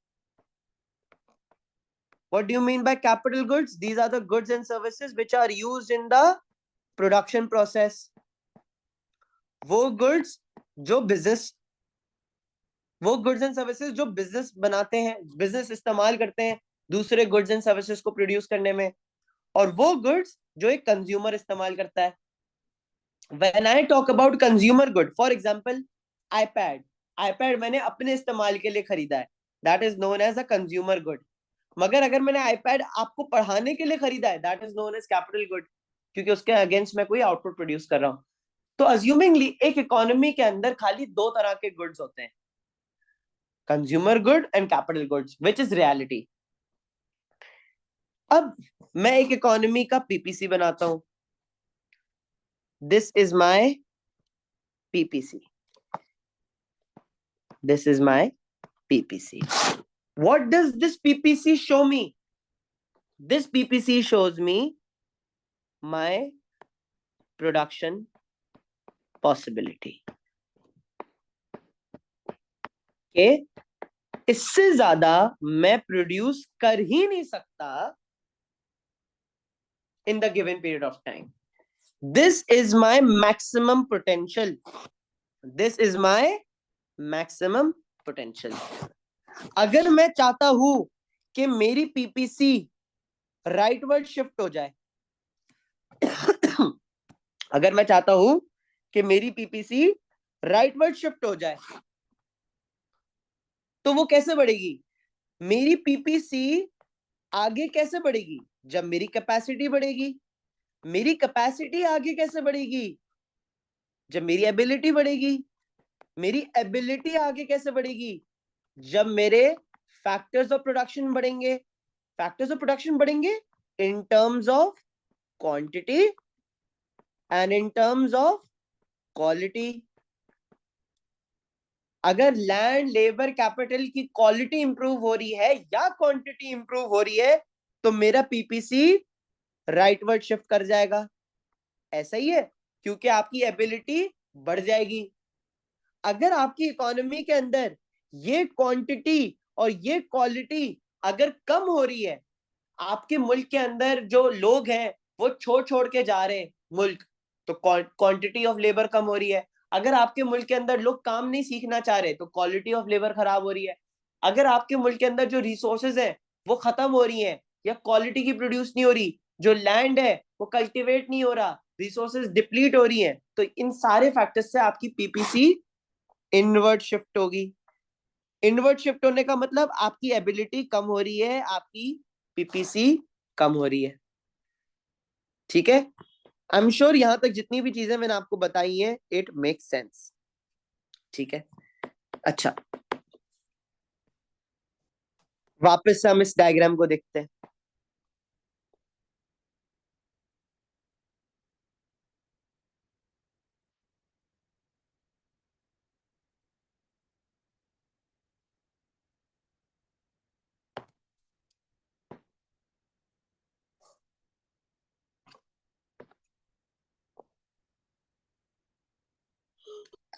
What do you mean by capital goods? These are the goods and services which are used in the production process. वो goods and services जो business बनाते हैं, business इस्तेमाल करते हैं दूसरे goods and services को produce करने में, और वो goods जो एक consumer इस्तेमाल करता है. When I talk about consumer good, for example, iPad मैंने अपने इस्तेमाल के लिए खरीदा है, that is known as a consumer good. मगर अगर मैंने iPad आपको पढ़ाने के लिए खरीदा है, that is known as capital good, क्योंकि उसके अगेंस्ट मैं कोई आउटपुट प्रोड्यूस कर रहा हूं. तो अज्यूमिंगली एक इकोनॉमी के अंदर खाली दो तरह के गुड्स होते हैं, consumer good and capital goods, which is reality. अब मैं एक इकोनॉमी का पीपीसी बनाता हूं. This is my PPC. This is my PPC. What does this PPC show me? This PPC shows me my production possibility. Okay? इससे ज्यादा मैं produce कर ही नहीं सकता in the given period of time. This is my maximum potential. This is my maximum potential. अगर मैं चाहता हूं कि मेरी पीपीसी राइटवर्ड शिफ्ट हो जाए, अगर मैं चाहता हूं कि मेरी पीपीसी राइटवर्ड शिफ्ट हो जाए, तो वो कैसे बढ़ेगी? मेरी पीपीसी आगे कैसे बढ़ेगी? जब मेरी कैपेसिटी बढ़ेगी. मेरी कैपेसिटी आगे कैसे बढ़ेगी? जब मेरी एबिलिटी बढ़ेगी. मेरी एबिलिटी आगे कैसे बढ़ेगी? जब मेरे फैक्टर्स ऑफ प्रोडक्शन बढ़ेंगे. फैक्टर्स ऑफ प्रोडक्शन बढ़ेंगे इन terms of quantity and in terms of quality. अगर लैंड लेबर कैपिटल की क्वालिटी इंप्रूव हो रही है या क्वांटिटी इंप्रूव हो रही है, तो मेरा पीपीसी राइटवर्ड शिफ्ट कर जाएगा. ऐसा ही है, क्योंकि आपकी एबिलिटी बढ़ जाएगी. अगर आपकी इकोनॉमी के अंदर ये क्वांटिटी और ये क्वालिटी अगर कम हो रही है, आपके मुल्क के अंदर जो लोग हैं वो छोड़ छोड़ के जा रहे हैं मुल्क, तो क्वांटिटी ऑफ लेबर कम हो रही है। अगर आपके मुल्क के अंदर लोग काम नहीं सीखना चाह रहे तो क्वालिटी ऑफ लेबर खराब हो रही है। अगर आपके मुल्क के अंदर जो रिसोर्सेज है वो खत्म हो रही हैं या क्वालिटी की प्रोड्यूस नहीं हो रही, जो लैंड है वो कल्टीवेट नहीं हो रहा, रिसोर्सेज डिप्लीट हो रही हैं, तो इन सारे फैक्टर्स से आपकी पीपीसी इनवर्ट शिफ्ट होगी। इनवर्ट शिफ्ट होने का मतलब आपकी एबिलिटी कम हो रही है, आपकी पीपीसी कम हो रही है। ठीक है, आई एम श्योर यहां तक जितनी भी चीजें मैंने आपको बताई हैं इट मेक सेंस। ठीक है, अच्छा वापस से हम इस डायग्राम को देखते हैं।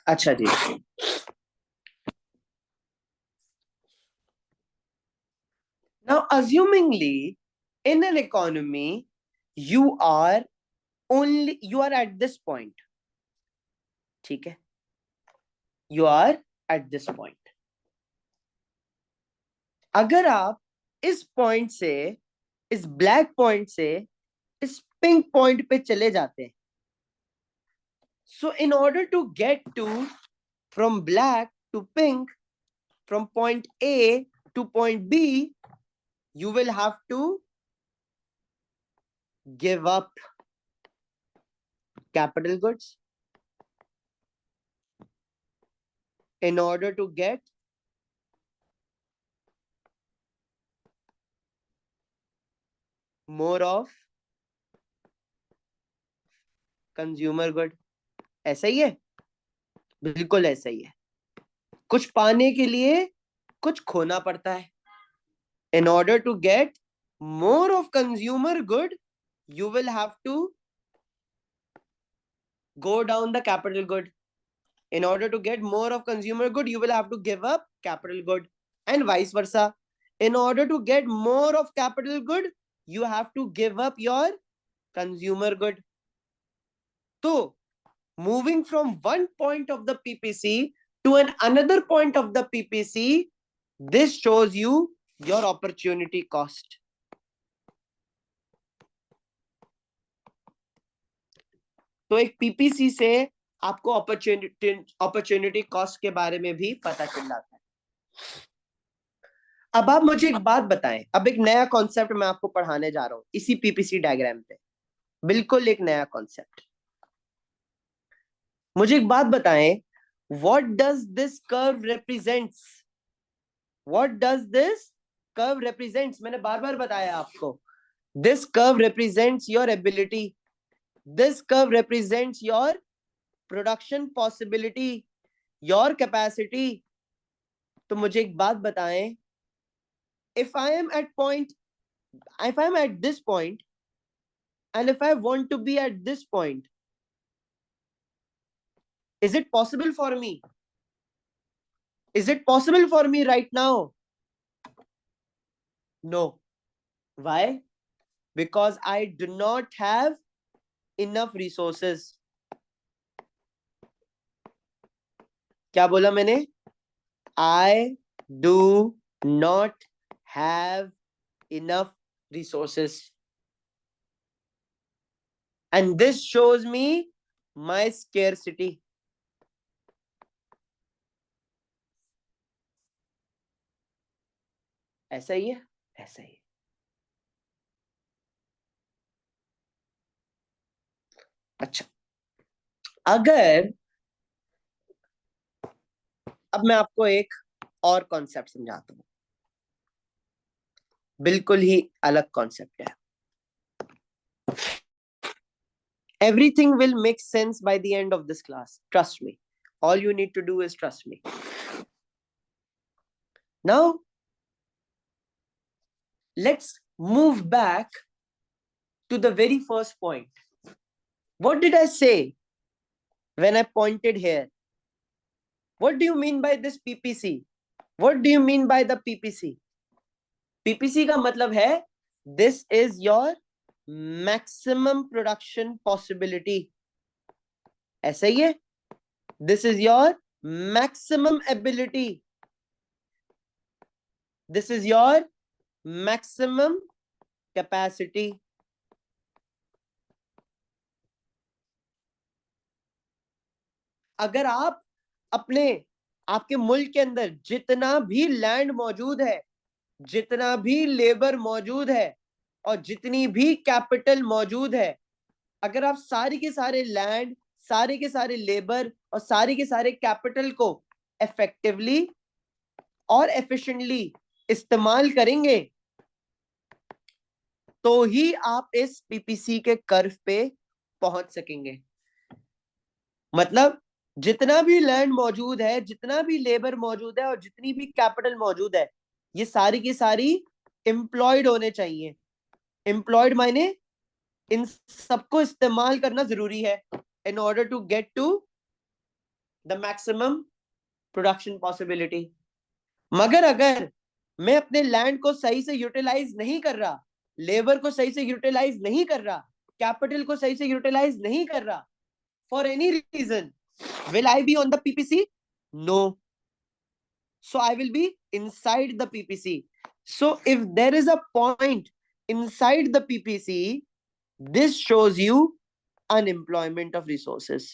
अच्छा जी, now assumingly in an economy you are you are at this point, ठीक है, you are at this point। अगर आप इस पॉइंट से, इस ब्लैक पॉइंट से इस पिंक पॉइंट पे चले जाते हैं, so in order to get to from black to pink, from point A to point B, you will have to give up capital goods in order to get more of consumer good। ऐसा ही है, बिल्कुल ऐसा ही है। कुछ पाने के लिए कुछ खोना पड़ता है। In order to get more of consumer good, you will have to go down the capital good. In order to get more of consumer good, you will have to give up capital good, and vice versa. In order to get more of capital good, you have to give up your consumer good. So, moving from one point of the PPC to another point of the PPC, this shows you your opportunity cost. तो एक PPC से आपको opportunity cost के बारे में भी पता चल जाता है। अब आप मुझे एक बात बताएं, अब एक नया कॉन्सेप्ट मैं आपको पढ़ाने जा रहा हूं इसी पीपीसी डायग्राम पे, बिल्कुल एक नया कॉन्सेप्ट। मुझे एक बात बताएं, what does this curve represents? What does this curve represents? मैंने बार बार बताया आपको, this curve represents your ability, this curve represents your production possibility, your capacity. तो मुझे एक बात बताएं, if I am at point, if I am at this point, and if I want to be at this point, is it possible for me? Is it possible for me right now? No. Why? Because I do not have enough resources. क्या बोला मैंने? I do not have enough resources. And this shows me my scarcity. ऐसा ही है, ऐसा ही है। अच्छा, अगर अब मैं आपको एक और कॉन्सेप्ट समझाता हूं, बिल्कुल ही अलग कॉन्सेप्ट है। Everything will make sense by the end of this class, trust me. All you need to do is trust me. Now let's move back to the very first point. What did I say when I pointed here? What do you mean by this PPC? What do you mean by the PPC? PPC का मतलब है this is your maximum production possibility. ऐसा ही है. This is your maximum ability. This is your maximum capacity. अगर आप अपने आपके मुल्क के अंदर जितना भी लैंड मौजूद है, जितना भी लेबर मौजूद है और जितनी भी कैपिटल मौजूद है, अगर आप सारे के सारे लैंड, सारे के सारे लेबर और सारे के सारे कैपिटल को इफेक्टिवली और एफिशिएंटली इस्तेमाल करेंगे तो ही आप इस पीपीसी के कर्व पे पहुंच सकेंगे. मतलब जितना भी लैंड मौजूद है, जितना भी लेबर मौजूद है और जितनी भी कैपिटल मौजूद है, ये सारी की सारी एम्प्लॉयड होने चाहिए. एम्प्लॉयड मायने इन सबको इस्तेमाल करना जरूरी है in order to get to the maximum production possibility. मगर अगर मैं अपने लैंड को सही से यूटिलाइज नहीं कर रहा, लेबर को सही से यूटिलाइज नहीं कर रहा, कैपिटल को सही से यूटिलाइज नहीं कर रहा, for any reason, will I be on the PPC? No. So I will be inside the PPC. So if there is a point inside the PPC, this shows you unemployment of resources.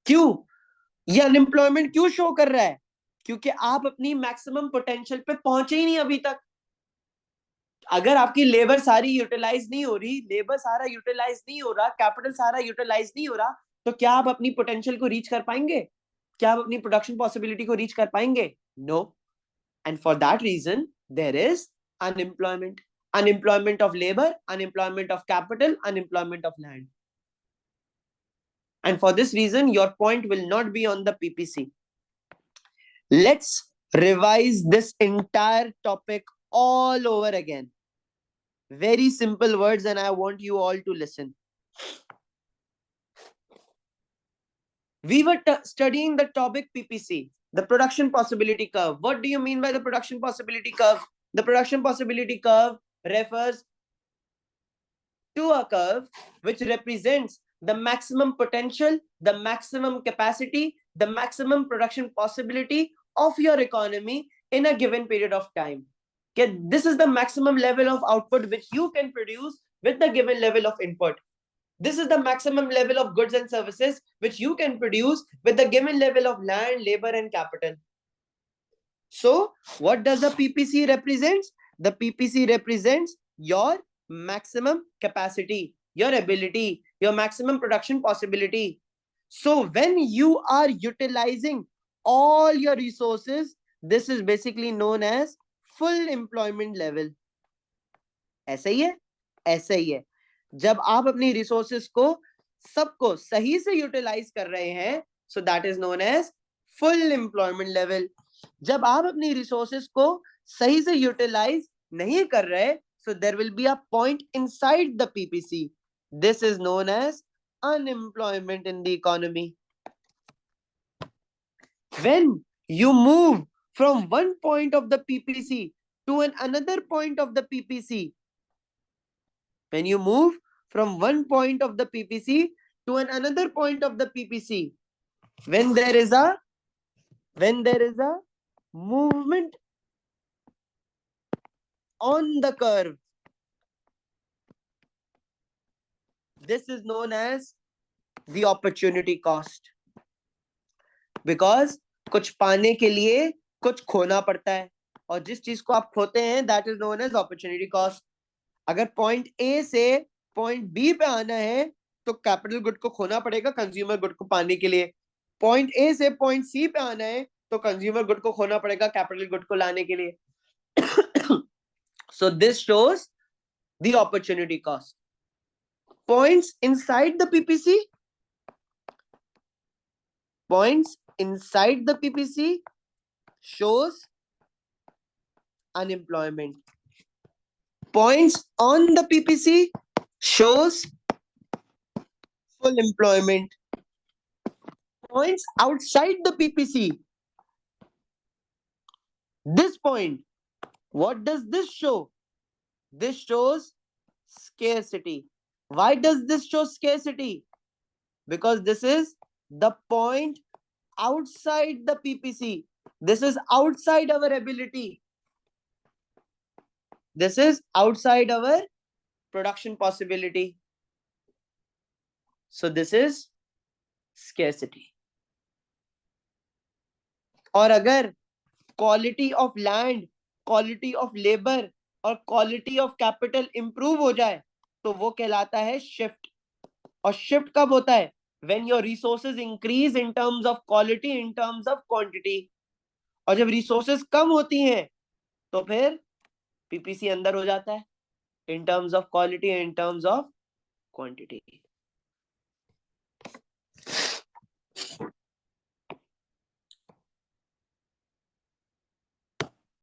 क्यों ये unemployment क्यों show कर रहा है? क्योंकि आप अपनी maximum potential पे पहुंचे ही नहीं अभी तक. अगर आपकी लेबर सारी यूटिलाइज नहीं हो रही, लेबर सारा यूटिलाइज नहीं हो रहा, कैपिटल सारा यूटिलाइज नहीं हो रहा, तो क्या आप अपनी पोटेंशियल को रीच कर पाएंगे? क्या आप अपनी प्रोडक्शन पॉसिबिलिटी को रीच कर पाएंगे? No. And for that reason there is unemployment. Unemployment of labour, unemployment of capital, unemployment of land. And for this reason, your point will not be on the PPC. Let's revise this entire topic all over again. Very simple words, and I want you all to listen. We were studying the topic PPC, the production possibility curve. What do you mean by the production possibility curve? The production possibility curve refers to a curve which represents the maximum potential, the maximum capacity, the maximum production possibility of your economy in a given period of time. Okay, this is the maximum level of output which you can produce with the given level of input. This is the maximum level of goods and services which you can produce with the given level of land, labor, and capital. So, what does the PPC represents? The PPC represents your maximum capacity, your ability, your maximum production possibility. So when you are utilizing all your resources, this is basically known as full employment level. ऐसा ही है, ऐसा ही है. जब आप अपनी resources को सबको सही से यूटिलाइज कर रहे हैं, so that is known as full employment level. जब आप अपनी रिसोर्सेस को सही से यूटिलाइज नहीं कर रहे, so there will be a point inside the PPC. This is known as unemployment in the economy. When you move from one point of the PPC to another point of the PPC, when you move from one point of the PPC to another point of the PPC, when there is a movement on the curve, this is known as the opportunity cost. Because कुछ पाने के लिए कुछ खोना पड़ता है, और जिस चीज को आप खोते हैं that is known as opportunity cost. अगर पॉइंट ए से पॉइंट बी पे आना है तो कैपिटल गुड को खोना पड़ेगा कंज्यूमर गुड को पाने के लिए. पॉइंट ए से पॉइंट सी पे आना है तो कंज्यूमर गुड को खोना पड़ेगा कैपिटल गुड को लाने के लिए. So this shows the opportunity cost. Points inside the PPC, points inside the PPC shows unemployment. Points on the PPC shows full employment. Points outside the PPC, this point What does this show? This shows scarcity. Why does this show scarcity? Because this is the point outside the PPC. This is outside our ability. This is outside our production possibility. So this is scarcity. और अगर quality of land, quality of labour और quality of capital improve हो जाए तो वो कहलाता है shift. और शिफ्ट कब होता है? When your resources increase in terms of quality, in terms of quantity. और जब रिसोर्सेज कम होती हैं तो फिर पीपीसी अंदर हो जाता है इन terms of quality, in terms of quantity.